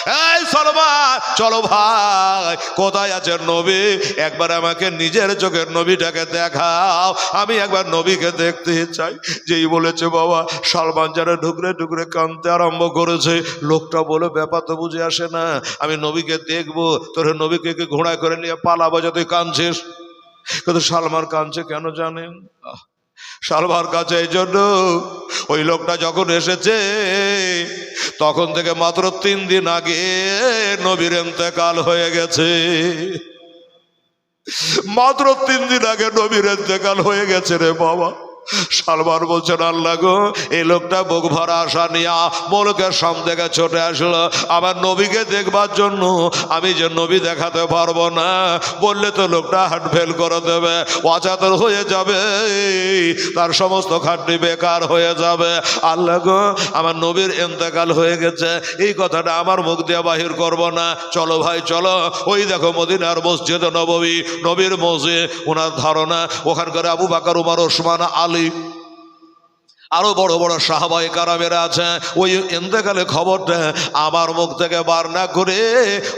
এই সালমান চলো ভাই, কোথায় আছেন নবী? একবার আমাকে নিজের চোখের নবীটাকে দেখাও, আমি একবার নবীকে দেখতে চাই। যেই বলেছে বাবা, সালমান যেন ঢুকরে ঢুকরে কাঁদতে আরম্ভ করেছে। লোকটা বলে, ব্যাপার তো বুঝে আসে না, আমি নবীকে দেখবো, তোর নবীকে ঘোড়া করে নিয়ে পালাবো যে তুই কাঁদছিস। কিন্তু সালমান কাঁদছে কেন জানেন? সালমার কাছে এই জন্য, ওই লোকটা যখন এসেছে তখন থেকে মাত্র 3 দিন আগে নবীর ইন্তেকাল হয়ে গেছে। মাত্র 3 দিন আগে নবীর ইন্তেকাল হয়ে গেছে রে বাবা। সালমান বলছেন, আল্লাহ গো, এই লোকটা বুক ভরা আশা নিয়া মুলকের সামনে থেকে ছুটে আসলো আমার নবীকে দেখবার জন্য। আমি যে নবী দেখাতে পারবো না বললে তো লোকটা হার্ট ফেল করে দেবে, অচাতর হয়ে যাবে, তার সমস্ত খাটনি বেকার হয়ে যাবে। আল্লাহ গো, আমার নবীর ইন্তেকাল হয়ে গেছে, এই কথাটা আমার মুখ দিয়ে বাহির করব না। চলো ভাই চলো, ওই দেখো মদিনার মসজিদ নববী, নবীর মসজিদ, ওনার ধারণা ওখানকার আবু বকর, উমর, ওসমান, আলী, আরো বড় বড় সাহাবায়ে কেরামেরা আছে। ওই ইন্তেকালে খবরটা আমার মুখ থেকে বার না করে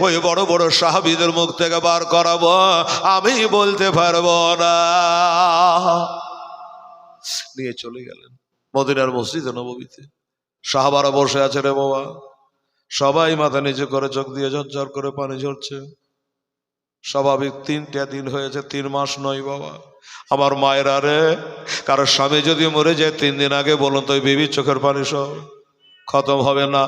ওই বড় বড় সাহাবীদের মুখ থেকে বার করাবো, আমি বলতে পারবো না। নিয়ে চলে গেলেন মদিনার মসজিদে নববীতে। সাহাবারা বসে আছে রে বাবা, সবাই মাথা নিচু করে চোখ দিয়ে ঝরঝর করে পানি ঝরছে। স্বাভাবিক 3টা দিন হয়েছে, 3 মাস নয় বাবা। আমার মায়েরা রে, কারো স্বামী যদি মরে যায় 3 দিন আগে, বলুন তো ওই বিবির চোখের পানি সব খতম হবে না?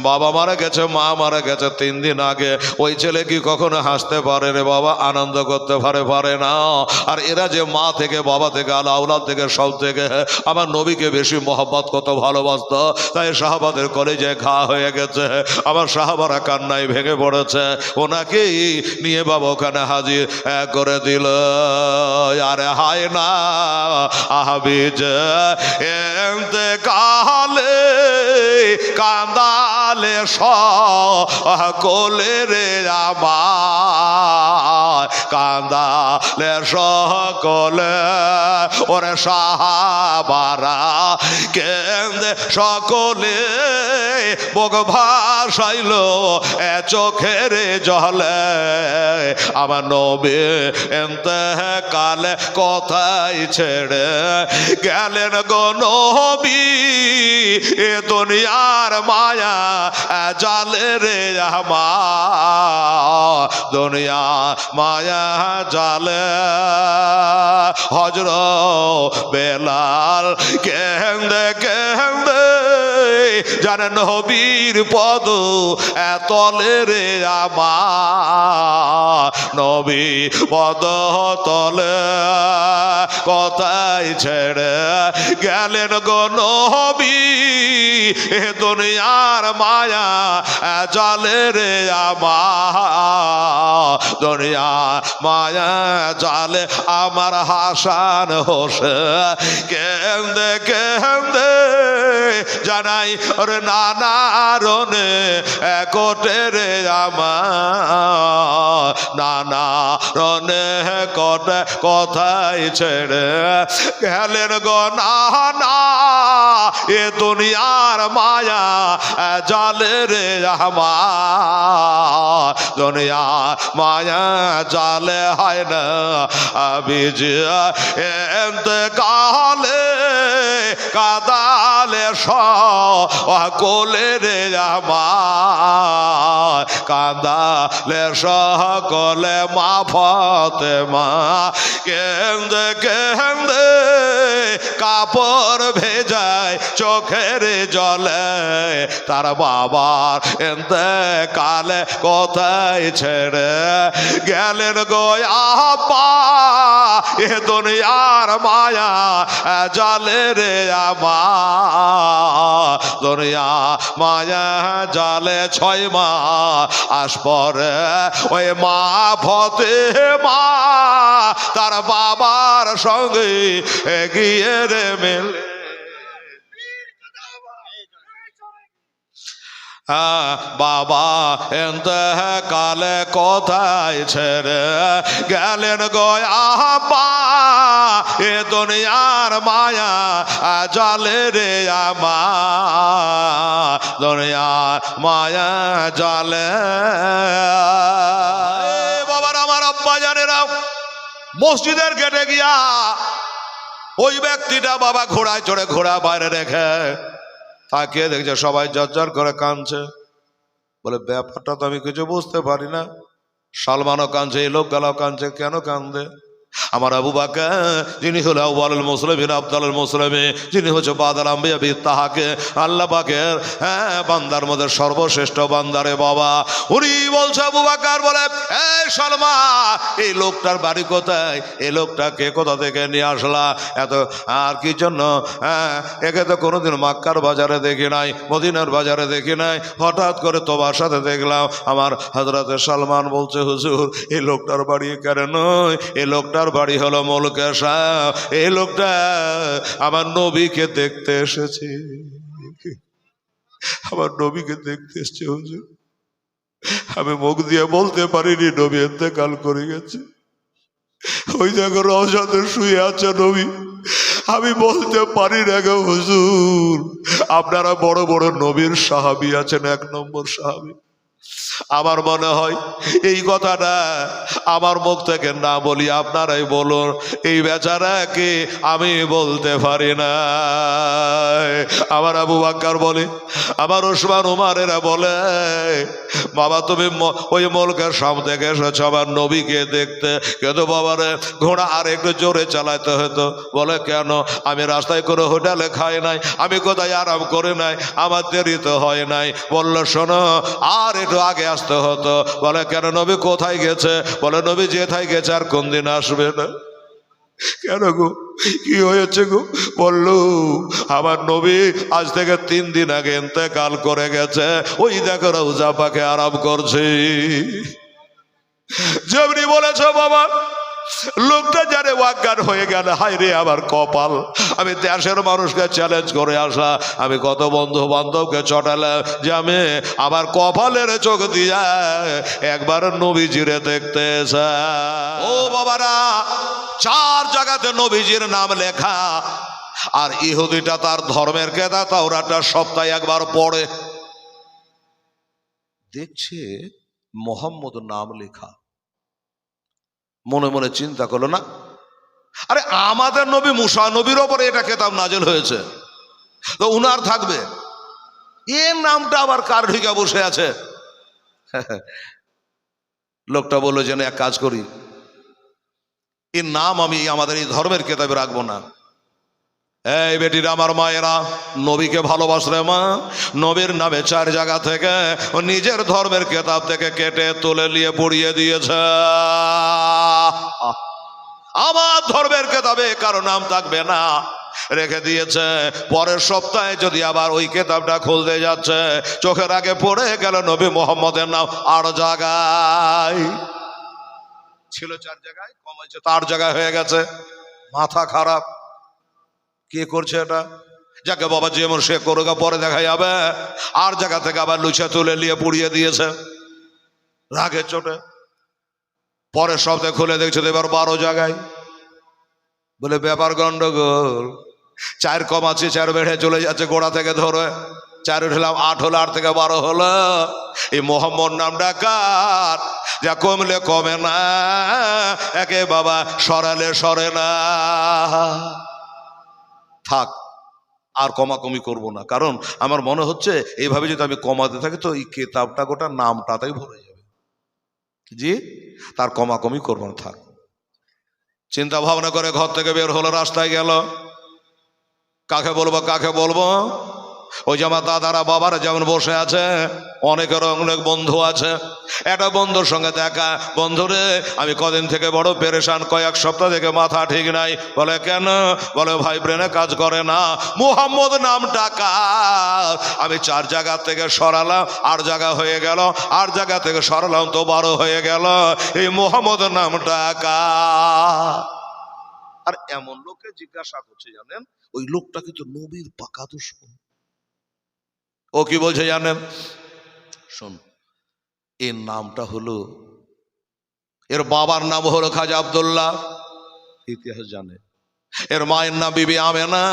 বাবা মারা গেছে, মা মারা গেছে 3 দিন আগে, ওই ছেলে কি কখনো হাসতে পারে রে বাবা, আনন্দ করতে পারে না। আর এরা যে মা থেকে, বাবা থেকে, আওলাদ থেকে, সব থেকে আমার নবীকে বেশি মহব্বত, কত ভালোবাসত, তাই সাহাবাদের কলেজে ঘা হয়ে গেছে। আমার সাহাবারা কান্নায় ভেঙে পড়েছে, ওনাকেই নিয়ে বাবা ওখানে হাজির করে দিল। আরে হায় না আহাবিজ ইন্তেকালে কান্দালে সকলে রে আমার, কান্দালে সকলে, ওরে সাহাবারা কেন্দে সকলে, বুক ভাসাইল চোখের জলে, আমার নবী ইন্তেকালে কোথায় ছেড়ে গেলেন গো নবী, এ দুনিয়ার মায়া জালে রে আমার, দুনিয়া মায়া জালে। হযরত বেলাল কেন্দে কেন্দে জানেন নবীর পদ তলে রে আমার, নবী পদ তলে কোথায় ছেড়ে গেলেন গো নবী, এ দুনিয়ার মায়া জালে রে আমার, দুনিয়া মায়া জালে। আমার হাসান হোসেন কেন্দে কেন্দে জানাই ওরে নানা রনে কোটে রে আমার, নানা রনে কোটে কোথায় ছেড়ে গেলেন গো নানা, এ দুনিয়ার মায়া জালে রে আমার, দুনিয়া মায়া জালে। হয় না আবিজ ইন্তেকালে কাদালে সকলে রে আমার, কাদালে সকলে। মা ফাতেমা কেন্দে কেন্দে কাপড় ভেজায় চোখের জলে, তার বাবার ইন্তেকালে কোথায় ছেড়ে গেলেন গো আব্বা, এ দুনিয়ার মায়া জালে রে আমার, দুনিয়া মায়া জালে। 6 মাস পরে ওই মা ফাতেমা তার বাবার সঙ্গে গিয়ে রে মেলে, বাবা এতে কালে কোথায় ছেড়ে গেলেন গো আব্বা, এ দুনিয়ার মায়া জালে রে আমার, দুনিয়ার মায়া জালে। বাবার আমার আব্বা জানেরা মসজিদের গেটে গিয়া ওই ব্যক্তিটা বাবা ঘোড়ায় চড়ে ঘোড়া বাইরে রেখে তাকিয়ে দেখছে সবাই জর্জর করে কাঁদছে। বলে ব্যাপারটা তো আমি কিছু বুঝতে পারি না, সালমানও কাঁদছে, এই লোকগুলাও কাঁদছে, কেন কাঁদে? আমার আবু বকর যিনি হলো আউয়ালুল মুসলিমিন আফদালুল মুসলিমিন, যিনি হচ্ছে বাদাল আম্বিয়া তাহাকে আল্লাহ পাকের বান্দার মধ্যে সর্বশ্রেষ্ঠ বান্দারে বাবা, উনি বলছে আবু বকর বলে এই সালমা, এই লোকটার বাড়ি কোথায়? এই লোকটাকে কোথা থেকে নিয়ে আসলা? এত আর কি জন্য? একে তো কোনোদিন মক্কার বাজারে দেখি নাই, মদিনার বাজারে দেখি নাই, হঠাৎ করে তোমার সাথে দেখলাম। আমার হযরত সালমান বলছে হুজুর এই লোকটার বাড়ি কেন নয়, এই লোকটার বাড়ি হলো মুলকে শাহ, এই লোকটা আমার নবীকে দেখতে এসেছে, আমার নবীকে দেখতে এসেছে হুজুর। আমি মুখ দিয়ে বলতে পারিনি নবী ইন্তেকাল করে গেছে, ওই দেখো রওজাতে শুয়ে আছে নবী, আমি বলতে পারি না গো হুজুর। আপনারা বড় বড় নবীর সাহাবী আছেন, 1 নম্বর সাহাবী, আমার মনে হয় এই কথাটা আমার মুখ থেকে না বলি আপনারাই বলুন, এই বেচারাকে আমি বলতে পারি না। আমার আবু বকর বলে, আমার ওসমান উমারেরা বলে বাবা তুমি ওই মুলকের সামনে থেকে এসেছো আমার নবীকে দেখতে, কিন্তু বাবারে ঘোড়া আর একটু জোরে চালাইতে হতো। বলে কেন? আমি রাস্তায় কোনো হোটেলে খাই নাই, আমি কোথায় আরাম করে নাই, আমার দেরি তো হয় নাই। বললো শোনো আর একটু আগে আসতে হতো। বলে কেন? নবী কোথায় গেছে? বলে নবী যেথায় গেছে আর কোন দিন আসবে না। কেন গো কি হয়েছে গো? বললো আমার নবী আজ থেকে 3 দিন আগে ইন্তেকাল করে গেছে, ওই দেখো রওজা পাকে আরাম করছে। যেমনি বলেছ বাবা, লোকটা জানে অজ্ঞান হয়ে গেল, হায় রে আমার কপাল। আমি দেশের মানুষকে চ্যালেঞ্জ করে আসা, আমি কত বন্ধু বান্ধবকে চটালাম যে আমি আমার কপালের চোখ দিয়া একবার নবীজিরে দেখতে চাই। ও বাবারা, 4 জায়গাতে নবীজির নাম লেখা, আর ইহুদিটা তার ধর্মের কেতাব তাওরাতটা সপ্তাহে একবার পড়ে, দেখছে মোহাম্মদ নাম লেখা, মনে মনে চিন্তা করলো না আরে আমাদের নবী মুসা নবীর ওপরে এটা কেতাব নাজেল হয়েছে, তো উনার থাকবে, এর নামটা আবার কার ঢিকা বসে আছে? লোকটা বললো যেন এক কাজ করি, এর নাম আমি আমাদের এই ধর্মের কেতাবে রাখবো না। এই বেটিরা আমার মায়েরা, নবীকে ভালোবাসলে মা, নবীর নামে 4 জায়গা থেকে ও নিজের ধর্মের কেতাব থেকে কেটে তুলে নিয়ে পড়িয়ে দিয়েছে। আমার ধর্মের কেতাবে কারো নাম থাকবে না, রেখে দিয়েছে। পরের সপ্তাহে যদি আবার ওই কেতাবটা খুলতে যাচ্ছে, চোখের আগে পড়ে গেল নবী মোহাম্মদের নাম 8 জায়গায় ছিল, 4 জায়গায় কমাইছে, 8 জায়গায় হয়ে গেছে। মাথা খারাপ, কে করছে এটা? যাকে বাবা যেমন সে করুক, পরে দেখা যাবে। 8 জায়গা থেকে আবার লুচে তুলে নিয়ে পুড়িয়ে দিয়েছে রাগের চোটে। পরের সপ্তাহে খুলে দেখছে এবার 12 জায়গায়। বলে ব্যাপার গন্ডগোল, 4 কমাচ্ছি, 4 বেড়ে চলে যাচ্ছে গোড়া থেকে ধরে, 4 উঠলাম 8 হলো, 8 থেকে 12 হলো। এই মোহাম্মদ নামটা কার? যা কমলে কমে না, একে বাবা সরালে সরে না। থাক, আর কমাকমি করব না, কারণ আমার মনে হচ্ছে এইভাবে যদি আমি কমাতে থাকি তো এই কেতাবটা গোটা নামটাতেই ভরে যাবে। জি, তার কমাকমি করবো না, থাক। চিন্তা ভাবনা করে ঘর থেকে বের হলো, রাস্তায় গেল, কাকে বলবো কাকে বলবো? ওই যে আমার দাদারা বাবারা যেমন বসে আছে, অনেকের অনেক বন্ধু আছে। একটা বন্ধুর সঙ্গে দেখা, বন্ধুরে আমি কদিন থেকে বড় পেরেশান, কয়েক সপ্তাহ থেকে মাথা ঠিক নাই। বলে কেন? বলে ভাই ব্রেনে কাজ করে না, মুহাম্মদ নামটা কার? আমি 4 জায়গা থেকে সরালাম, 8 জায়গা হয়ে গেল, 8 জায়গা থেকে সরালাম তো 12 হয়ে গেল, এই মুহাম্মদ নামটা কার? আর এমন লোককে জিজ্ঞাসা করছে জানেন, ওই লোকটা কিন্তু নবীর পাকা দুশমন। ও কি বলছে জানেন? শোন, এর নামটা হলো, এর বাবার নাম হলো খাজা আব্দুল্লাহ, ইতিহাস জানে। এর মায়ের নাম বিবি আমেনা,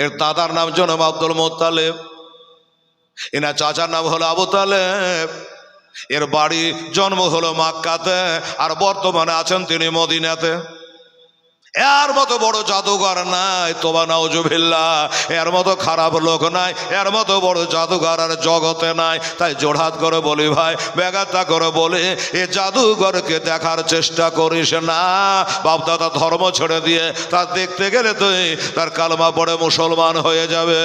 এর দাদার নাম জনাব আব্দুল মোত্তালেব, এনার চাচার নাম হলো আবু তালেব। এর বাড়ি জন্ম হলো মক্কাতে, আর বর্তমানে আছেন তিনি মদিনাতে। এর মতো বড় জাদুঘর নাই, তোবা নাউজুবিল্লাহ, এর মতো খারাপ লোক নাই, এর মতো বড় জাদুঘর আর জগতে নাই। তাই জোড়হাত করে বলি ভাই, বেগাতা করে বলি, এ জাদুঘরকে দেখার চেষ্টা করিস না। বাপদাদা ধর্ম ছেড়ে দিয়ে তার দেখতে গেলে তুই তার কালমা পড়ে মুসলমান হয়ে যাবে।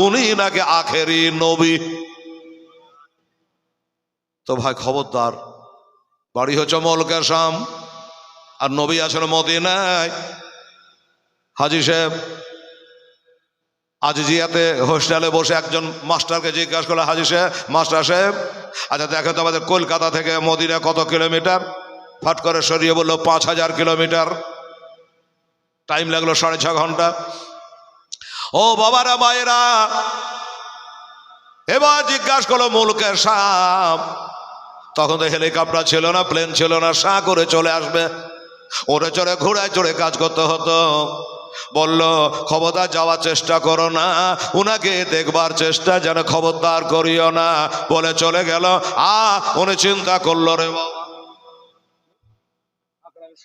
উনি নাকি আখেরি নবী। তো ভাই খবরদার, বাড়ি হচ্ছে মলকে শাম, আর নবী আছেন মদিনায়। হাজী সাহেব আজিজিয়াতে হোস্টেলে বসে একজন মাস্টারকে জিজ্ঞাসা করলো, হাজী সাহেব, মাস্টার সাহেব, আচ্ছা দেখো তো আমাদের কলকাতা থেকে মদিনা কত কিলোমিটার? ফট করে সরিয়ে বললো 5000 কিলোমিটার। টাইম লাগলো 6.5 ঘন্টা। ও বাবারা মায়েরা, এবার জিজ্ঞাসা করলো মুলকে শাম। তখন তো হেলিকপ্টার ছিল না, প্লেন ছিল না, সাঁ করে চলে আসবে, ওরে চড়ে ঘোড়ায় চড়ে কাজ করতে হতো। বলল খবরদার যাওয়ার চেষ্টা করো না, উনাকে দেখবার চেষ্টা যেন খবরদার করিও না, বলে চলে গেল। উনি চিন্তা করলো, রে বাবা,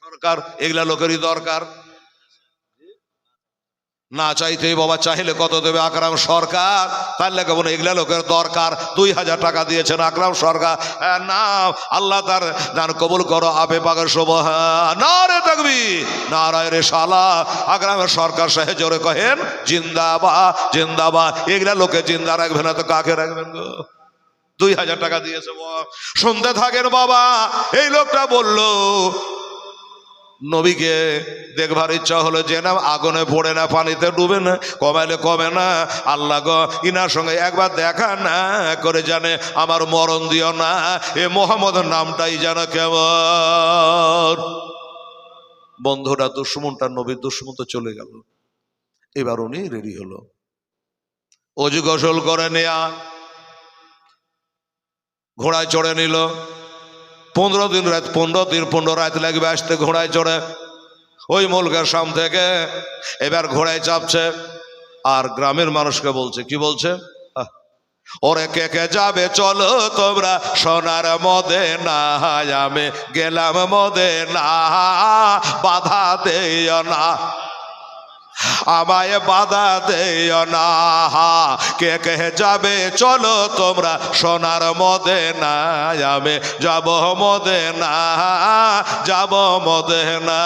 সরকার এগুলা লোকেরই দরকার না, চাইতেই বাবা চাইলে কত দেবে আকরাম সরকার, তার লেগে বলে এগুলা লোকের দরকার। 2000 টাকা দিয়েছেন আকরাম সরকার। না, আল্লাহ তার দান কবুল করো, আপে পাকের সুবহান, নারে তাকবীর, নারায়ে রিসালাত। আকরামের সরকার সাহেব জোরে কহেন জিন্দাবাদ, জিন্দাবাদ। এগুলা লোকে জিন্দা রাখবেন না তো কাকে রাখবেন গো? 2000 টাকা দিয়েছে। শুনতে থাকেন বাবা, এই লোকটা বলল নবীকে দেখবার ইচ্ছা হলো, যে না আগুনে পড়ে না, পানিতে ডুবে না, কমাইলে কমে না। আল্লাহ গো, ইনার সঙ্গে একবার দেখা না করে জানে আমার মরণ দিও না। এ মোহাম্মদের নামটাই যেন কেমন। বন্ধুরা, দুশ্মনটা নবীর দুশ্মন তো চলে গেল। এবার উনি রেডি হলো, অজু গোসল করে নেয়া, ঘোড়ায় চড়ে নিল। 15 দিন 15 রাত লাগবে আসতে ঘোড়ায় চড়ে ওই মুলকের শাম থেকে। এবার ঘোড়ায় চাপছে, আর গ্রামের মানুষকে বলছে, কি বলছে? ওরে কে কে যাবে চলো তোমরা সোনার মদিনা, আমি গেলাম মদিনা, বাধা দেও না, আমায় বাধা দেও না। কে কে যাবে চলো তোমরা সোনার মদিনা, আমি যাব মদিনা, যাব মদিনা।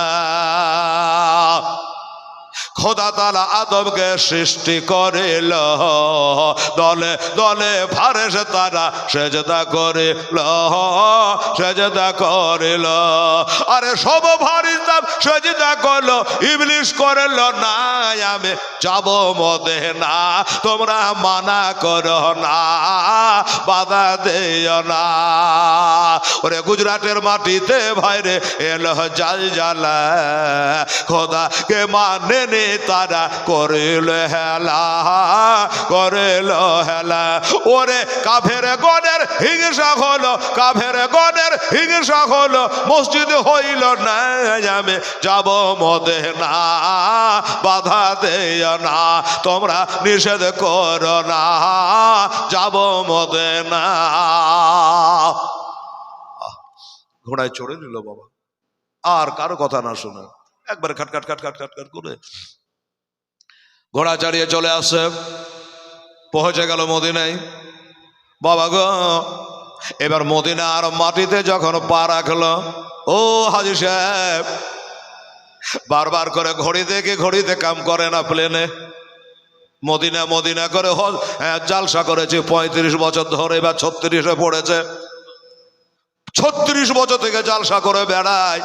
খোদা তাআলা আদমকে সৃষ্টি করিল, দলে দলে ফারেশতারা সেজদা করিল, সেজদা করিল। আরে সব ফারেশতা সেজদা করলো, ইবলিস করিল না, আমি যাব মদিনা, তোমরা মানা করো না, বাধা দিও না। ওরে গুজরাটের মাটিতে ভাইরে এলো জালজালা, খোদাকে মানে নে তারা করিল হেলা, করিল হেলা। ওরে কাফের গণের হিংসা হলো, কাফের গণের হিংসা হলো, মসজিদ হইল না, আমি যাব মদিনা, বাধা দেও না, তোমরা নিষেধ করো না, যাব মদিনা। ঘোড়ায় চড়ে নিল বাবা, আর কারো কথা না শুনে একবার খাটখাট খাটখাট খাটখাট করে ঘোড়া চালিয়ে চলে আসছে, পৌঁছে গেল মদিনায়। বাবা গো, এবার মদিনার মাটিতে যখন পা রাখলো, ও হাজী সাহেব, বারবার করে ঘড়ি দেখে, ঘড়িতে কাম করে না প্লেনে। মদিনা মদিনা করে জালসা করেছে 35 বছর ধরে, এবার 36-এ পড়েছে। 36 বছর থেকে জালসা করে বেড়ায়।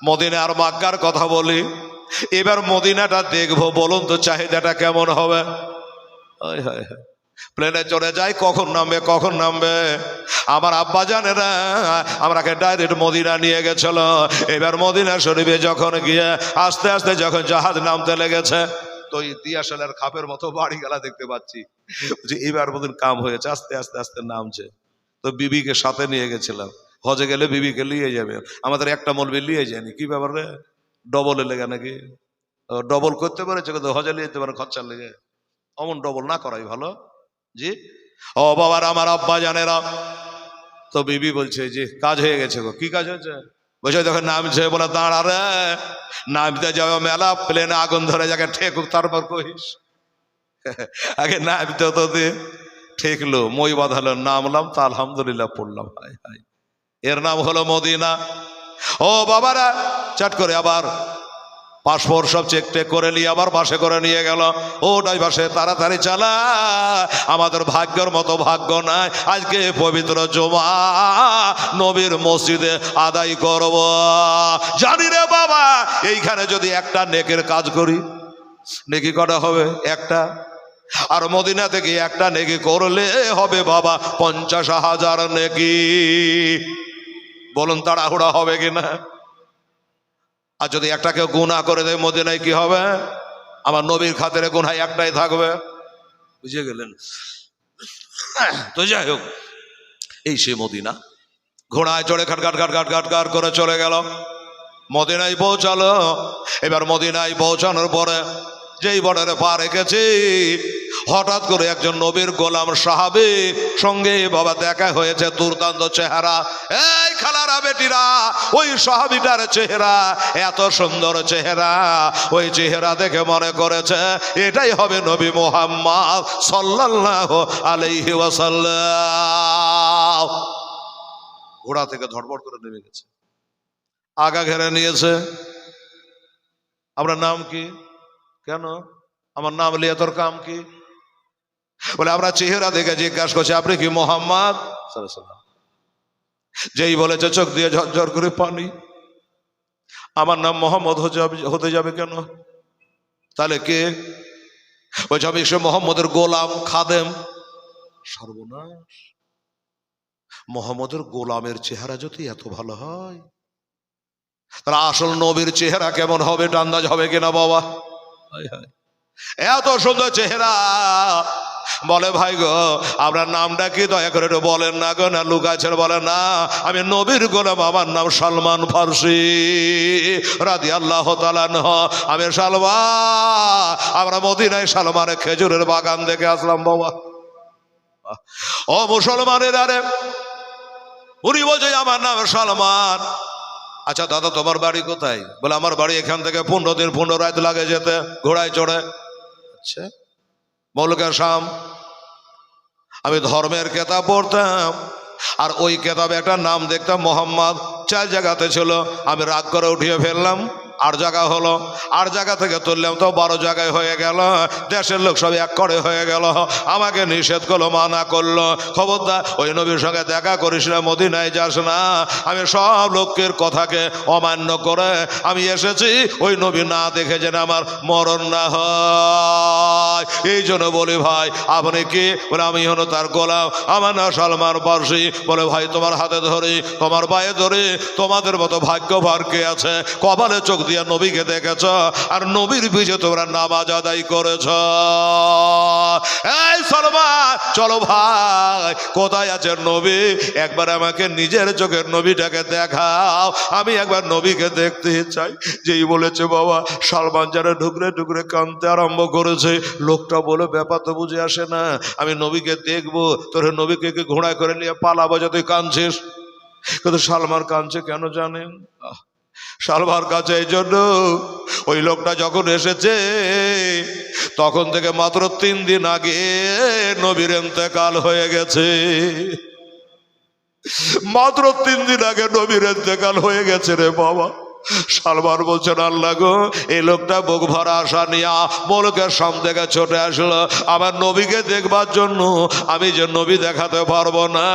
মদিনা আর মক্কার কথা বলি, এবার মদিনাটা দেখবো, বলুন তো চাহিদাটা কেমন হবে? প্লেনে চড়ে যাই, কখন নামবে, কখন নামবে। আমার আব্বা জানেরা আমরাকে ডাইরেক্ট মদিনা নিয়ে গেছিল। এবার মদিনা শরীফে যখন গিয়ে আস্তে আস্তে যখন জাহাজ নামতে লেগেছে, তো ওই দিয়াশালের খাপের মতো বাড়ি গেলা দেখতে পাচ্ছি। যে এবার বোধহয় কাম হয়েছে, আস্তে আস্তে আস্তে নামছে। তো বিবিকে সাথে নিয়ে গেছিলাম, হজে গেলে বিবিকে নিয়ে যাবে। আমাদের একটা মৌলবি নিয়ে যায়নি, কি ব্যাপার রে, ডবলে লেগে নাকি? ডবল করতে পারেছে কিন্তু হজে নিয়ে যেতে পারে খরচার লেগে, অমন ডবল না করাই ভালো। জি ও বাবার আমার আব্বা জানেরা। তো বিবি বলছে যে কাজ হয়ে গেছে গো। কি কাজ হয়েছে? বলছে দেখো নামছে। বলে দাঁড়া রে, নামতে যাবে মেলা, প্লেনে আগুন ধরে যাকে ঠেকুক তারপর কহিস। আগে নামতে তো দে। ঠেকলো, মই বাঁধালো, নামলাম, তা আলহামদুলিল্লাহ পড়লাম। হায় হায়, এর নাম হলো মদিনা। ও বাবারা, চাট করে আবার পাসপোর্ট সব চেক টেক করে নিয়ে আবার বাসে করে নিয়ে গেল। ওটাই বাসে তাড়াতাড়ি চালা, আমাদের ভাগ্যের মতো ভাগ্য নাই। আজকে পবিত্র জুমা নবীর মসজিদে আদায় করব। জানি রে বাবা, এইখানে যদি একটা নেকের কাজ করি, নেকি কটা হবে? একটা। আর মদিনা থেকে একটা নেকি করলে হবে বাবা 50,000 নেকি। বলুন তাড়াহুড়া হবে কিনা? আর যদি একটাকে গুনাহ করে দেয় মদিনায় কি হবে? আমার নবীর খাতিরে গুনাহ একটাই থাকবে। বুঝে গেলেন? তো যাই হোক, এই সে মদিনা। ঘোড়ায় চড়ে ঘাট ঘাট ঘাট ঘাট ঘাট ঘাট করে চলে গেল, মদিনায় পৌঁছালো। এবার মদিনায় পৌঁছানোর পরে যেই বর্ডারে পা রেখেছি, হঠাৎ করে একজন নবীর গোলাম সাহাবী সঙ্গে বাবা দেখা হয়েছে, দুর্দান্ত চেহারা। এই খালারা বেটিরা, ওই সাহাবীটার চেহারা এত সুন্দর চেহারা, ওই চেহারা দেখে মনে করেছে এটাই হবে নবী মুহাম্মদ সাল্লাল্লাহু আলাইহি ওয়াসাল্লাম। ঘোড়া থেকে ধড়বড় করে নেমে গেছে, আগা ঘেরে নিয়েছে। আপনার নাম কি? কেন আমার নাম লিয়ে তোর কাম কি? বলে আমরা চেহারা দেখে জিজ্ঞাসা করছি আপনি কি মোহাম্মদ? যেই বলেছে চোখ দিয়ে ঝরঝর করে পানি। আমার নাম মোহাম্মদ হতে যাবে কেন? তাহলে কে? বলছে আমি সে মোহাম্মদের গোলাম, খাদেম। সর্বনাশ, মোহাম্মদের গোলামের চেহারা যদি এত ভালো হয়, তাহলে আসল নবীর চেহারা কেমন হবে? আন্দাজ হবে কিনা বাবা? এত সুন্দর চেহারা। বলে ভাই গো, আপনার নামটা কি দয়া করে একটু বলেন না গো। না লুকাছেন? বলে না, আমি নবীর গোলাম, আমার নাম সালমান ফার্সি রাদিয়াল্লাহু তাআলা আনহু। আমি সালমান, আমরা মদিনায় সালমানের খেজুরের বাগান দেখে আসলাম বাবা। ও মুসলমানের, আরে উনি বলছে আমার নাম সালমান। আচ্ছা দাদা তোমার বাড়ি কোথায়? বলে আমার বাড়ি এখান থেকে 15 দিন 15 রাত লাগে যেতে ঘোড়ায় চড়ে। আচ্ছা, মৌলুকে শাম। আমি ধর্মের কেতাব পড়তাম, আর ওই কেতাবে একটা নাম দেখতাম মোহাম্মদ, 4 জায়গাতে ছিল। আমি রাগ করে উঠিয়ে ফেললাম, 8 জায়গা হলো। 8 জায়গা থেকে তুললাম তো 12 জায়গায় হয়ে গেল। দেশের লোক সব এক করে হয়ে গেল, আমাকে নিষেধ করলো, মানা করলো, খবরদার ওই নবীর সঙ্গে দেখা করিস না, মদিনায় যাস না। আমি সব লোকের কথাকে অমান্য করে আমি এসেছি ওই নবী না দেখে যেন আমার মরণ না হয়। এই জন্য বলি ভাই আপনি কি? বলে আমি হলো তার গোলাম, আমার না সালমান ফার্সি। বলে ভাই তোমার হাতে ধরি, তোমার পায়ে ধরি, তোমাদের মতো ভাগ্যবান কে আছে? কপালে চোখ দিয়ে নবীকে দেখেছ, আর নবীর পিছে তোমরা নামাজ আদায় করেছ। এই সালমান, চলো ভাই, কোথায় আছে নবী? একবার আমাকে নিজের চোখের নবীটাকে দেখাও, আমি একবার নবীকে দেখতে চাই। যেই বলেছে বাবা, সালমান যারা ঢুকরে ঢুকরে কাঁদতে আরম্ভ করেছে। লোকটা বলে ব্যাপার তো বুঝে আসে না, আমি নবীকে দেখবো, তোর নবীকে ঘোড়া করে নিয়ে পালাবো যে তুই কাঁদছিস। কিন্তু সালমান কাঁদছে কেন জানেন? সালমার কাছে এই জন্য, ওই লোকটা যখন এসেছে তখন থেকে মাত্র 3 দিন আগে নবীর ইন্তেকাল হয়ে গেছে। মাত্র 3 দিন আগে নবীর ইন্তেকাল হয়ে গেছে রে বাবা। সালমান বলছেন আল্লাহ গো, এই লোকটা বুক ভরা আশা নিয়া মুলকের সামনে থেকে ছুটে আসলো আমার নবীকে দেখবার জন্য। আমি যে নবী দেখাতে পারবো না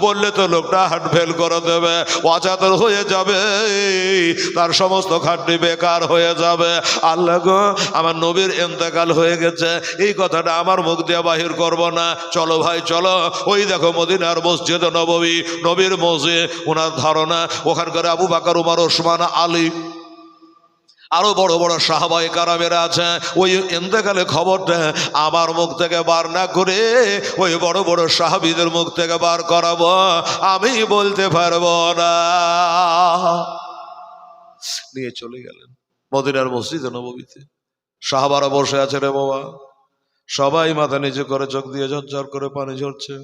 বললে তো লোকটা হার্ট ফেল করে দেবে, অচাতর হয়ে যাবে, তার সমস্ত খাটনি বেকার হয়ে যাবে। আল্লাহ গো, আমার নবীর ইন্তেকাল হয়ে গেছে, এই কথাটা আমার মুখ দিয়ে বাহির করব না। চলো ভাই চলো, ওই দেখো মদিনার মসজিদ নববী, নবীর মসজিদ। ওনার ধারণা ওখানকার আবু বকর, উমর, ওসমান, আলী আরো বড় বড় সাহাবায়ে কারামেরা আছে, ওই ইন্তেকালে খবরটা আমার মুখ থেকে বার না করে ওই বড় বড় সাহাবীদের মুখ থেকে বার করাবো, আমি বলতে পারবো না। নিয়ে চলে গেলেন মদিনার মসজিদে নববীতে। সাহাবারা বসে আছে রে বাবা, সবাই মাথা নিচু করে চোখ দিয়ে ঝরঝর করে পানি ঝরছে।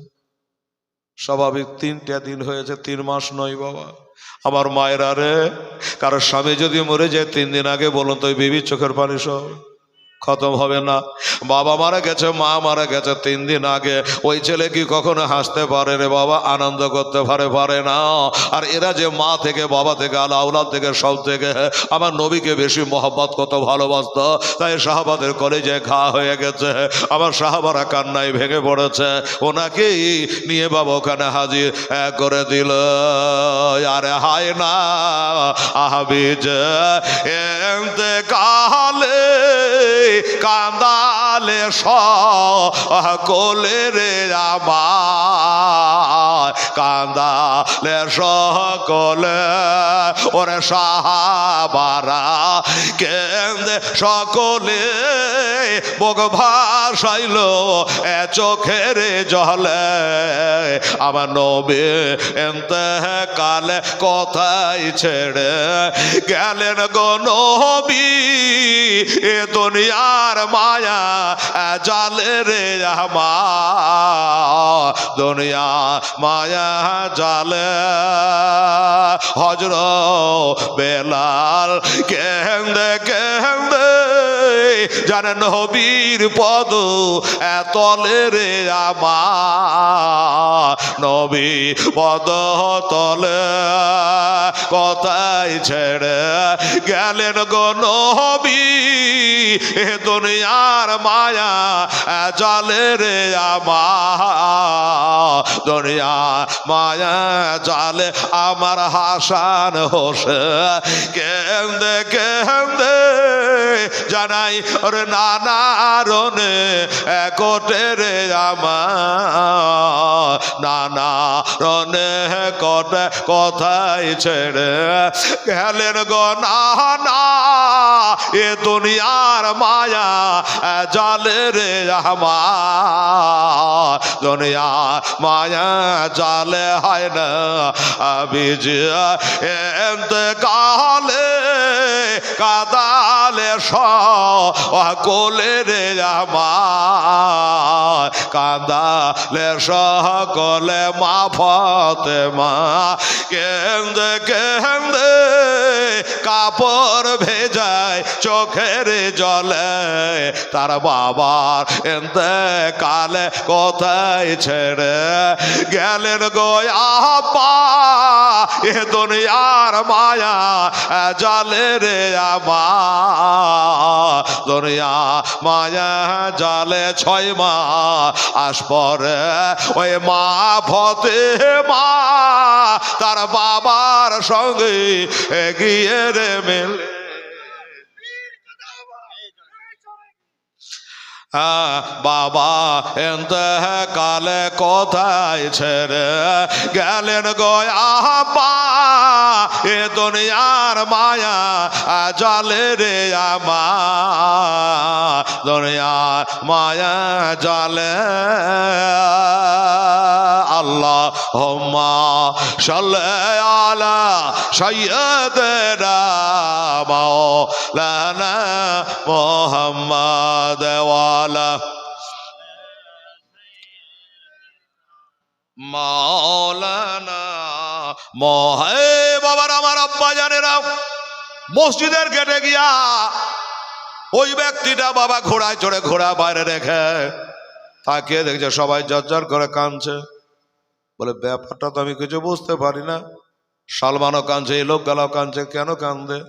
স্বাভাবিক 3টা দিন হয়েছে, 3 মাস নয় বাবা। আমার মায়েরা রে, কারো স্বামী যদি মরে যায় 3 দিন আগে বলুন তো ওই বিবির চোখের পানি সব খতম হবে না? বাবা মারা গেছে, মা মারা গেছে 3 দিন আগে, ওই ছেলে কি কখনো হাসতে পারে রে বাবা, আনন্দ করতে পারে না? আর এরা যে মা থেকে বাবা থেকে আওলাদ থেকে সব থেকে আমার নবীকে বেশি মহব্বত কত ভালোবাসত, তাই সাহাবাদের কলেজে ঘা হয়ে গেছে। আমার সাহাবারা কান্নায় ভেঙে পড়েছে, ওনাকেই নিয়ে বাবা ওখানে হাজির করে দিল। আরে হায় না আহাবিজ ইন্তেকালে কান্দালে সকলে রে আমার, কান্দালে সকলে ওরে সাহাবারা কেন্দে সকলে, বুক ভাসাইল চোখের জলে। আমার নবী ইন্তেকালে কোথায় ছেড়ে গেলেন গো নবী, এ দুনিয়ার মায়া জালে রে আমার, দুনিয়া মায়া জালে। হযরত বেলাল কেন্দে কেন্দে জানেন নবীর পদ তলে রে আমার, নবী পদ তলে কোথায় ছেড়ে গেলেন গো নবী, এ দুনিয়ার মায়া জালে রে আমার, দুনিয়া মায়া জালে। আমার হাসান হোসেন কেন্দে কেন্দে জানাই ওরে নানা রনে কোটে রে আমার, নানা রনে কোটে কোথায় ছেড়ে গেলেন গো নানা, এ দুনিয়ার মায়া জালে রে আমার, দুনিয়া মায়া জালে। হয় না আবিজ ইন্তেকালে কাদালে সকলে রে আমার, কাদালে সকলে। মা ফাতেমা কেন্দে কেন্দে কাপড় ভেজায় চোখের জলে, তার বাবার ইন্তেকালে কোথায় ছেড়ে গেলেন গো আপা, এ দুনিয়ার মায়া জালে রে আমার, দুনিয়া মায়া জালে। 6 মাস পরে ওই মা ফাতেমা তার বাবার সঙ্গে গিয়ে রে মেলে। বাবা ইন্তেকালে কোথায় ছেড়ে গেলেন গো আপা, এ দুনিয়ার মায়া জালে রে আমার, দুনিয়ার মায়া জালে। আল্লাহুম্মা সাল্লি আলা সাইয়্যিদিনা মাওলানা মুহাম্মাদ ওয়া আলা মাওলানা মোহে। বাবার আমার আব্বা জানেরা মসজিদের গেটে গিয়া ওই ব্যক্তিটা বাবা ঘোড়ায় চড়ে ঘোড়া বাইরে রেখে তাকিয়ে দেখছে সবাই জর্জর করে কাঁদছে। বলে ব্যাপারটা তো আমি কিছু বুঝতে পারি না, সালমানও কাঁদছে, এই লোকগুলাও কাঁদছে, কেন কাঁদে?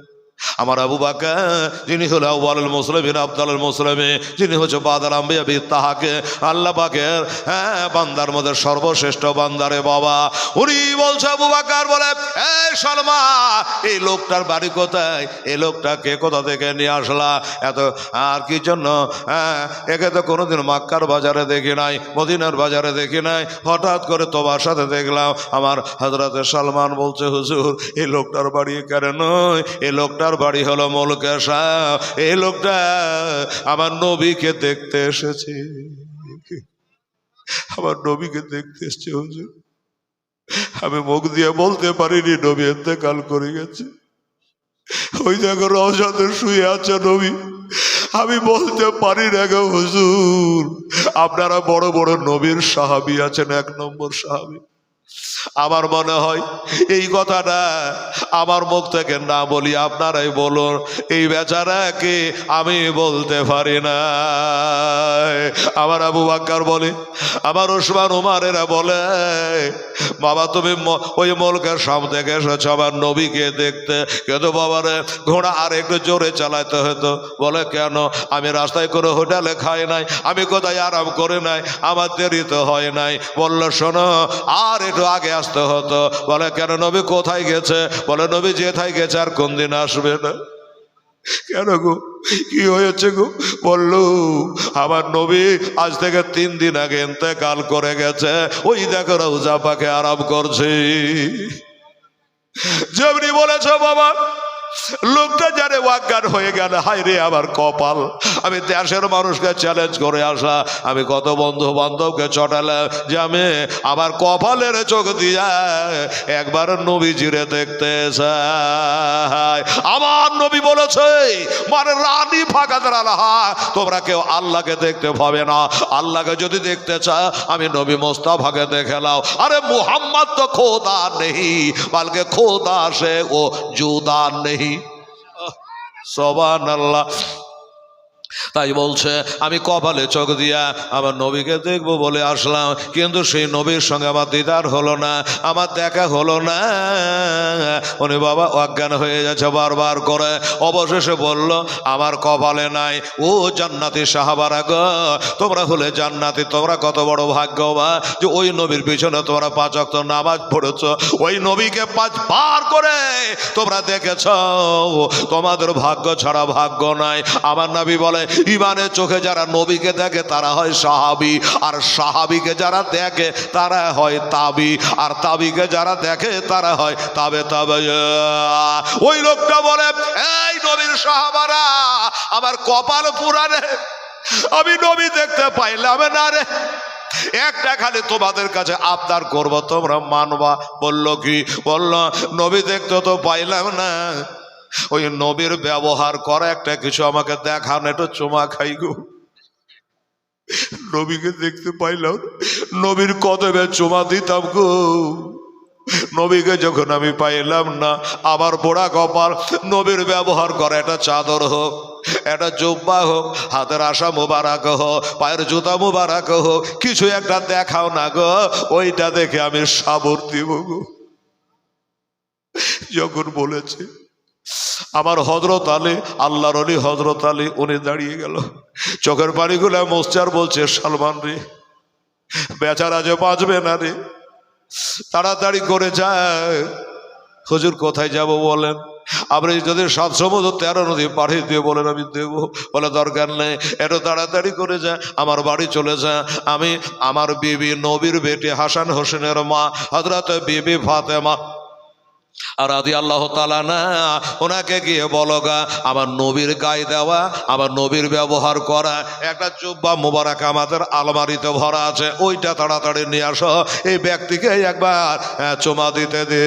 আমার আবু বকর যিনি হলো আউয়ালুল মুসলিমিন আফদালুল মুসলিমিন, যিনি হচ্ছে বাদাল আম্বিয়া তাহাকে আল্লাহ পাকের বান্দার মধ্যে সর্বশ্রেষ্ঠ বান্দারে বাবা, উনি বলছে আবু বকর বলে এই সালমান, এই লোকটার বাড়ি কোথায়? এই লোকটাকে কোথা থেকে নিয়ে আসলা? এত আর কি জন্য? একে তো কোনোদিন মক্কার বাজারে দেখি নাই, মদিনার বাজারে দেখি নাই, হঠাৎ করে তোমার সাথে দেখলাম। আমার হযরতে সালমান বলছে হুজুর এই লোকটার বাড়ি কেন নয়, এই লোকটার লোকটার বাড়ি হলো মুলকেশা। এই লোকটা আমার নবীকে দেখতে এসেছে, আমার নবীকে দেখতে এসছে হুজুর। আমি মুখ দিয়ে বলতে পারিনি নবী ইন্তেকাল করে গেছে। ওই দেখো রওজাতে শুয়ে আছে নবী, আমি বলতে পারি না গো হুজুর। আপনারা বড় বড় নবীর সাহাবী আছেন, 1 নম্বর সাহাবী। আমার মনে হয় এই কথাটা আমার মুখ থেকে না বলি আপনারাই বলুন, এই বেচারাকে আমি বলতে পারি না। আমার আবু বকর বলে, আমার ওসমান উমারেরা বলে, বাবা তুমি ওই মুলকের সামনে থেকে এসেছো আমার নবীকে দেখতে, কিন্তু বাবারে ঘোড়া আর একটু জোরে চালাইতে হতো। বলে কেন? আমি রাস্তায় কোনো হোটেলে খাই নাই, আমি কোথায় আরাম করে নাই, আমার দেরি তো হয় নাই। বললো শোনো আর একটু আগে আসতে হতো। বলে কেন? নবী কোথায় গেছে? বলে নবী যেথায় গেছে আর কোন দিন আসবে না। কেন গো, কি হয়েছে গো? বললো আমার নবী আজ থেকে 3 দিন আগে ইন্তেকাল করে গেছে, ওই দেখো রওজা পাকে আরাম করছে। যেমনি বলেছো বাবা, লোকটা জানে অজ্ঞান হয়ে গেল। হায় রে আমার কপাল, আমি দেশের মানুষকে চ্যালেঞ্জ করে আসা, আমি কত বন্ধু বান্ধবকে চটালাম যে আমি আমার কপালের চোখ দিয়া একবার নবীজিরে দেখতে চাই। আমার নবী বলেছে মানে রানী ফাঁকা দাঁড়ালা, তোমরা কেউ আল্লাহকে দেখতে পাবে না। আল্লাহকে যদি দেখতে চাও আমি নবী মোস্তাফাকে দেখে নাও। আরে মুহাম্মদ তো খোদা নেই, বলকে খোদা সে ও জুদা নেই। সুবহানাল্লাহ। তাই বলছে আমি কপালে চোখ দিয়া আমার নবীকে দেখবো বলে আসলাম, কিন্তু সেই নবীর সঙ্গে আমার দিদার হলো না, আমার দেখা হলো না। উনি বাবা অজ্ঞান হয়ে যাচ্ছে বারবার করে। অবশেষে বলল আমার কপালে নাই। ও জান্নাতি সাহাবারা গো, তোমরা হলে জান্নাতি, তোমরা কত বড় ভাগ্যবান যে ওই নবীর পিছনে তোমরা 5 ওয়াক্ত নামাজ পড়েছ, ওই নবীকে 5 বার করে তোমরা দেখেছ। তোমাদের ভাগ্য ছাড়া ভাগ্য নাই। আমার নবী বলে ইমানের চোখে যারা নবীকে দেখে তারা হয় সাহাবী, আর সাহাবীকে যারা দেখে তারা হয় তাবি, আর তাবিকে যারা দেখে তারা হয় তাবে তাবে। ওই লোকটা বলে এই নবীর সাহাবারা আমার কপাল পুরানে, আমি নবী দেখতে পাইলাম না রে। একটা খালি তোমাদের কাছে আবদার করবো, তোমরা মানবা। বলল কি? বলল নবী দেখতে তো পাইলাম না, ওই নবীর ব্যবহার করা একটা কিছু আমাকে দেখান, একটু চুমা খাই গো। নবীকে দেখতে পাইলাম, নবীর কদমে চুমা দিতাম গো। নবীকে যখন আমি পাইলাম না, আমার পোড়া কপাল। নবীর ব্যবহার করা একটা চাদর হোক, একটা জুব্বা হোক, হাতের আশা মুবারক হোক, পায়ের জুতা মুবারক হোক, কিছু একটা দেখাও না গো, ওইটা দেখে আমি সাবর দিব গো। যখন বলেছে আমার হযরত আলী, আল্লাহর ওলি হযরত আলী, উনি দাঁড়িয়ে গেল, চোখের পানিগুলো মোস্টার বলছে সালমান রে বেচারা যে বাঁচবে না রে, তাড়াতাড়ি করে যায়। হুজুর কোথায় যাব বলেন? আপনি যদি 7 সমুদ্র 13 নদী পাঠিয়ে দিয়ে বলেন আমি দেব। বলে দরকার নেই, এত তাড়াতাড়ি করে যা, আমার বাড়ি চলে যা। আমি আমার বিবি নবীর বেটি হাসান হোসেনের মা হযরত বিবি ফাতেমা রাদিয়াল্লাহু তাআলা না, ওনাকে গিয়ে বলো গা আমার নবীর গায়ে দেওয়া, আমার নবীর ব্যবহার করা একটা জুব্বা মুবারক আমাদের আলমারিতে ভরা আছে, ওইটা তাড়াতাড়ি নিয়ে আসো। এই ব্যক্তিকে একবার চুমা দিতে দে,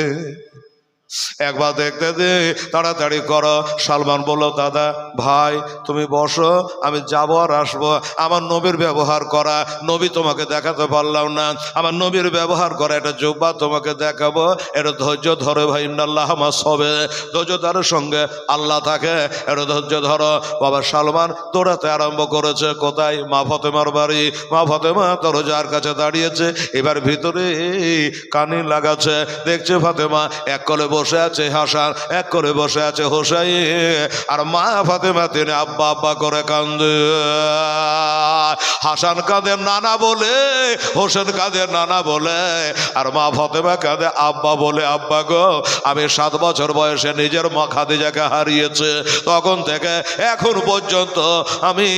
একবার দেখতে দে, তাড়াতাড়ি করো। সালমান বলল দাদা ভাই তুমি বসো, আমি যাব আর আসবো। আমার নবীর ব্যবহার করা, নবী তোমাকে দেখাতে পারলাম না, আমার নবীর ব্যবহার করা একটা জুব্বা তোমাকে দেখাবো, এটা ধৈর্য ধরে ভাই। ইন্নাল্লাহ মাসবে, ধৈর্যতার সঙ্গে আল্লাহ থাকে, এটা ধৈর্য ধরো। বাবা সালমান দৌড়াতে আরম্ভ করেছে। কোথায়? মা ফাতেমার বাড়ি। মা ফাতেমা দরজার কাছে দাঁড়িয়েছে, এবার ভিতরে কানে লাগাচ্ছে, দেখছে ফাতেমা এক কোলে বসে আছে হাসান, এক করে বসে আছে হোসাইন, আর মা ফাতেমা তিনি আব্বা আব্বা করে কান্দে। হাসান কাঁদে নানা বলে, হোসেন কাঁদে নানা বলে, আর মা ফাতেমা কাঁদে আব্বা বলে। আব্বা গো, আমি 7 বছর বয়সে নিজের মা খাদিজাকে হারিয়েছে, তখন থেকে এখন পর্যন্ত আমি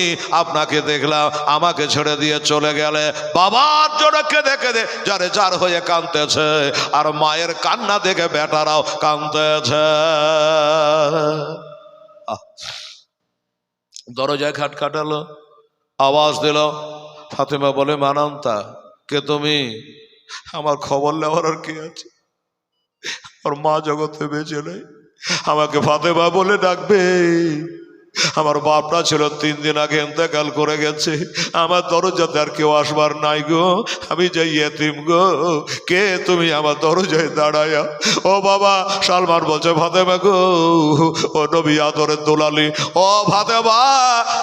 আপনাকে দেখলাম, আমাকে ছেড়ে দিয়ে চলে গেলে বাবার জন্য কেঁদে কেঁদে যারে যার হয়ে কাঁদতেছে, আর মায়ের কান্না দেখে বেটারাও কাঁদতেছে। দরজায় খাটখাটালো, আওয়াজ দিল। ফাতেমা বলে, মানান্তা, কে তুমি? আমার খবর নেওয়ার আর কি আছে? ওর মা জগতে বেঁচে নেই, আমাকে ফাতেমা বলে ডাকবে। আমার বাপটা ছিল 3 দিন আগে ইন্তেকাল করে গেছে, আমার দরজাতে আর কেউ আসবার নাই গো, আমি যাই ইয়েতিম গো, কে তুমি আমার দরজায় দাঁড়ায়া? ও বাবা, সালমান বলছে, ফাতেমা গো, ও নবী আদরের দুলালি, ও ফাতেমা,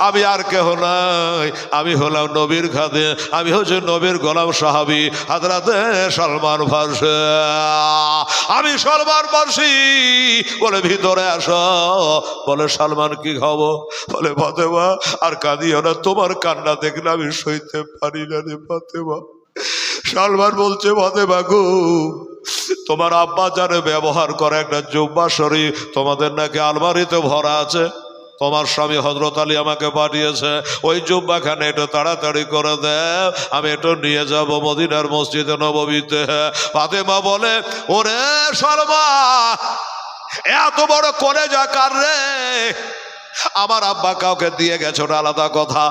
আমি আর কেহ নাই, আমি হলাম নবীর খাদে, আমি হচ্ছে নবীর গোলাম সাহাবী হযরতে সালমান ফারসি, আমি সালমান ফারসি। বলে, ভিতরে আসো। বলে, সালমান কি খবর? বলে, ফাতেমা আর কাঁদিও না, তোমার কান্না দেখলে আমি সইতে পারি না রে ফাতেমা। সালমান বলছে, ফাতেমা গো, তোমার আব্বা জানে ব্যবহার করে একটা জুব্বা শরীফ তোমাদের নাকি আলমারিতে ভরা আছে, তোমার স্বামী হযরত আলী আমাকে পাঠিয়েছে, ওই জুব্বাখানে একটু তাড়াতাড়ি করে দাও, আমি একটু নিয়ে যাব মদিনার মসজিদে নববীতে। ফাতেমা বলে, ওরে সালমান, এত বড় কলেজা কার রে? আমার আব্বা কাউকে দিয়ে গেছে, ওটা আলাদা কথা,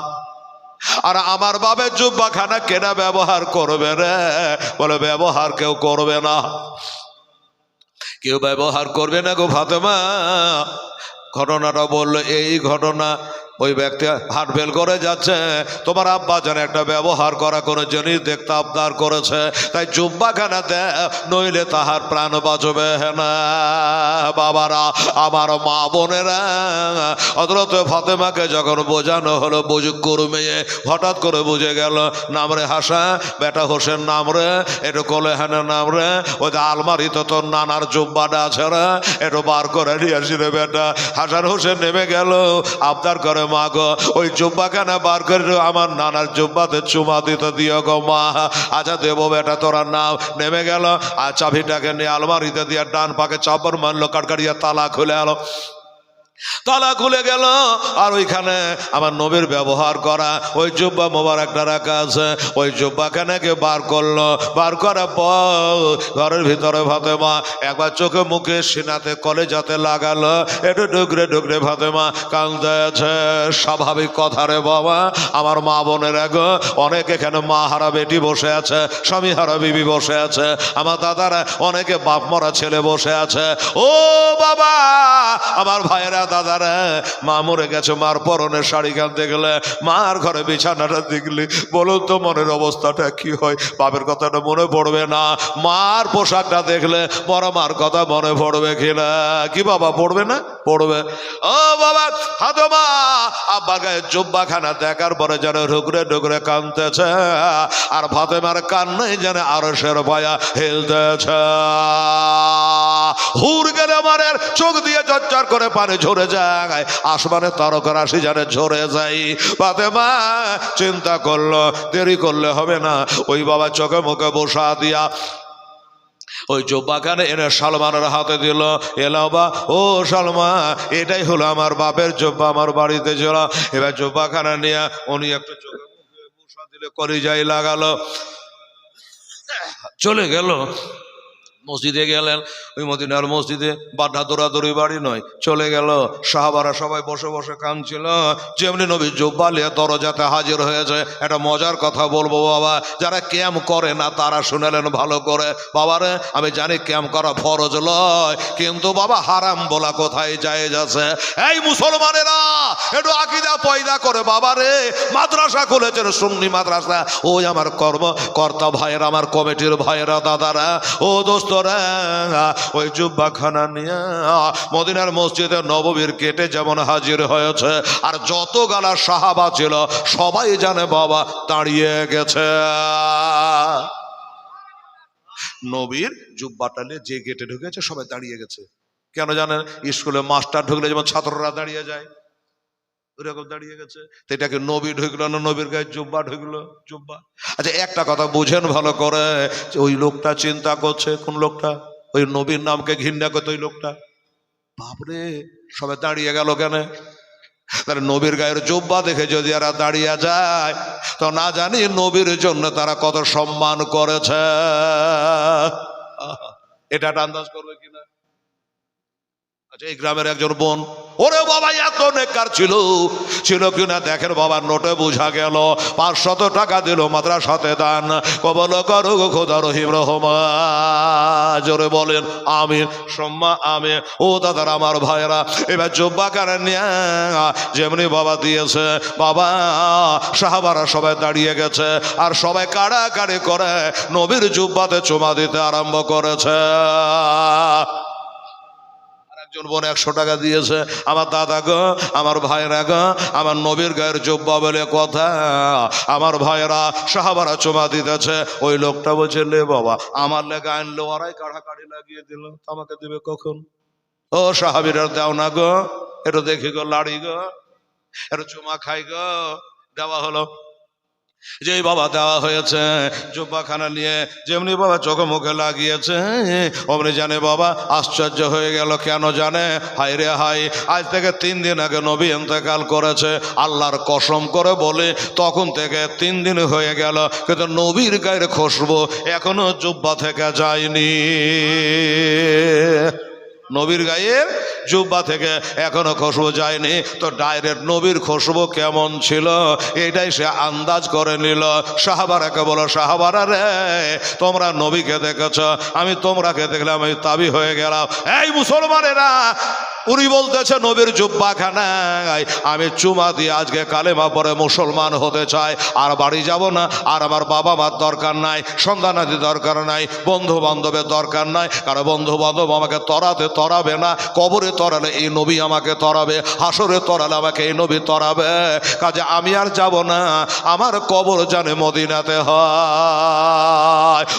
আর আমার বাবার জুব্বাখানা কেনা ব্যবহার করবে রে? বলে, ব্যবহার কেউ করবে না, কেউ ব্যবহার করবে না গো ফাতেমা। ঘটনাটা বললো, এই ঘটনা, ওই ব্যক্তি হাট বেল করে যাচ্ছে, তোমার আব্বা যেন একটা ব্যবহার করা কোনো জিনিস দেখতে আবদার করেছে, তাই জুব্বাখানা দে, নইলে তাহার প্রাণ বাঁচবে না। বাবারা, আমার মা বোনেরা, হযরত ফাতেমাকে যখন বোঝানো হলো, বুজুর্গ মেয়ে হঠাৎ করে বুঝে গেল, নামরে হাসা, বেটা হোসেন নামরে, একটু কোলেহানে নামরে, ওই যে আলমারিতে তোর নানার জুব্বাটা আছে রে, একটু বার করে নিয়ে আসি রে বেটা। হাসান হোসেন নেমে গেল, আবদার করে, মা গো, ওই জুব্বাখানা বার করে আমার নানার জুব্বাতে চুমা দিতে দিও গো মা। আচ্ছা দেবো বেটা, তোরা নাম। নেমে গেল, আর চাবিটাকে নিয়ে আলমারিতে দিয়ে ডান পাকে চাপড় মারলো, কাটকাটিয়া তালা খুলে আলো, তালা খুলে গেল, আর ওইখানে আমার নবীর ব্যবহার করা ওই জুব্বা মোবারকটা রাখা আছে, ওই জুব্বাখানাকে বার করলো। বার করার পর ঘরের ভিতরে ফাতেমা একবার চোখে মুখে সিনাতে কলেজাতে লাগালো, একটু ডুকরে ডুকরে ফাতেমা কাঁদতে আছে। স্বাভাবিক কথা রে বাবা, আমার মা বোনের গো, অনেক এখানে মা হারা বেটি বসে আছে, স্বামী হারা বিবি বসে আছে, আমার দাদারা অনেকে বাপ মরা ছেলে বসে আছে। ও বাবা, আমার ভাইয়েরা, দাদারা, মা মরে গেছে, মার পরনের শাড়ি গান দেখলে, মার ঘরে বিছানাটা দেখলে, বলুন তো মনের অবস্থাটা কি হয়? বাপের কথাটা মনে পড়বে না? মার পোশাকটা দেখলে বড় মার কথা মনে পড়বে কিনা? কি বাবা, পড়বে না? পড়বে। ও বাবা, ফাতেমা আব্বার গায়ে জুব্বাখানা দেখার পরে যেন ঢুকরে ঢুকরে কাঁদতেছে, আর ফাতেমার কান্নাই যেন আরশের পায়া হেলতেছে। হুর গেলে মারের চোখ দিয়ে চচ্চর করে পানি ঝরে যায়, আসমানে তারকা রাশি জানে ঝরে যায়। ফাতেমা চিন্তা করলো, দেরি করলে হবে না, ওই বাবা চোখে মুখে বসা দিয়া ওই জুব্বাখানা এনে সালমানের হাতে দিল। এলাও বা, ও সালমা, এটাই হলো আমার বাপের জুব্বা, আমার বাড়িতে ছিল। এবার জুব্বাখানা নিয়ে উনি একটা চোখে মুখে বসা দিলে, কলিজায় লাগালো, চলে গেল। মসজিদে গেলেন, ওই মদিনার মসজিদে বাধা দৌড়াদৌড়ি বাড়ি নয়, চলে গেল। সাহাবারা সবাই বসে বসে কাঁদছিল। যেমনি নবী জুব্বা নিয়ে দরজাতে হাজির হয়েছে। একটা মজার কথা বলবো বাবা, যারা ক্যাম্প করে না তারা শুনেলেন ভালো করে। বাবারে, আমি জানি ক্যাম্প করা ফরজ লয়, কিন্তু বাবা হারাম বলা কোথায় জায়েজ আছে? এই মুসলমানেরা একটু আকীদা পয়দা করে বাবারে, মাদ্রাসা খুলেছেন, সুন্নি মাদ্রাসা। ওই আমার কর্তা ভাইয়েরা, আমার কমিটির ভাইয়েরা, দাদারা, ও দোস্ত, ওই জুব্বাখানা নিয়ে মদিনার মসজিদে নববীর গেটে যেমন হাজির হয়েছে, আর যত গালা সাহাবা ছিল সবাই জানে বাবা দাঁড়িয়ে গেছে। নবীর জুব্বাটা নিয়ে যে গেটে ঢুকেছে সবাই দাঁড়িয়ে গেছে। কেন জানেন? স্কুলে মাস্টার ঢুকলে যেমন ছাত্ররা দাঁড়িয়ে যায়, ওরকম দাঁড়িয়ে গেছে। এটাকে নবী ঢুকলো না, নবীর গায়ে জুব্বা ঢুকলো, জুব্বা। আচ্ছা, একটা কথা বুঝেন ভালো করে, ওই লোকটা চিন্তা করছে, কোন লোকটা? ওই নবীর নামকে ঘৃণা করতো ওই লোকটা। বাপরে, সবাই দাঁড়িয়ে গেল কেন? তাহলে নবীর গায়ের জুব্বা দেখে যদি এরা দাঁড়িয়ে যায়, তো না জানি নবীর জন্য তারা কত সম্মান করেছে। এটা আন্দাজ করবে কিনা? আচ্ছা, এই গ্রামের একজন বোন, ওরে বাবা এত নেককার ছিল কিনা দেখেন বাবার নোটে বোঝা গেল 500 টাকা দিল মাদ্রাসাতে দান। কবল করো খোদা রহিম রহমা, জোরে বলেন আমিন সম্মা আমিন। ও দাদার আমার ভাইরা, এবার জব্বা কানে নিয়ে যেমনি বাবা দিয়েছে, বাবা সাহাবারা সবাই দাঁড়িয়ে গেছে আর সবাই কাড়াকাড়ি করে নবীর জুব্বাতে চুমা দিতে আরম্ভ করেছে। একজন বোন 100 টাকা দিয়েছে। আমার দাদা গো, আমার ভাইরা গো, আমার নবীর গায়ের জব্বা বলে কথা, আমার ভাইরা সাহাবারা চুমা দিতেছে। ওই লোকটা বলছে, লে বাবা আমার লেগে আনলো, ওরাই কাড়াকাড়ি লাগিয়ে দিল, আমাকে দিবে কখন? ও সাহাবীরা দাও না গো, একটু দেখি গো, লাড়ি গো, একটু চুমা খাই গো। দেওয়া হলো। যেই বাবা দেওয়া হয়েছে, জুব্বাখানা নিয়ে যেমনি বাবা চোখে মুখে লাগিয়েছে, অমনি জানে বাবা আশ্চর্য হয়ে গেল। কেন জানে? হায় রে হায়, আজ থেকে 3 দিন আগে নবী ইন্তেকাল করেছে। আল্লাহর কসম করে বলে তখন থেকে 3 দিন হয়ে গেল, কিন্তু নবীর গায়ের খুশবু এখনো জুব্বা থেকে যায়নি। নবীর গায়ের জুব্বা থেকে এখনো খুশবু যায়নি। তো ডাইরেক্ট নবীর খুশবু কেমন ছিল এটাই সে আন্দাজ করে নিল। সাহাবারাকে বলো, সাহাবারা রে, তোমরা নবীকে দেখেছ, আমি তোমরাকে দেখলাম, আমি তাবি হয়ে গেলাম। এই মুসলমানেরা, উনি বলতেছে নবীর জুব্বাখানায় আমি চুমা দিয়ে আজকে কালেমা পরে মুসলমান হতে চাই, আর বাড়ি যাব না, আর আমার বাবা মার দরকার নাই, সন্তানাদি দরকার নাই, বন্ধু বান্ধবের দরকার নাই, কারণ বন্ধু বান্ধব আমাকে তরাবে না। কবরে তরালে এই নবী আমাকে তরাবে, হাসরে তরালে আমাকে এই নবী তরাবে। কাজে আমি আর যাব না, আমার কবর জানে মদিনাতে হয়।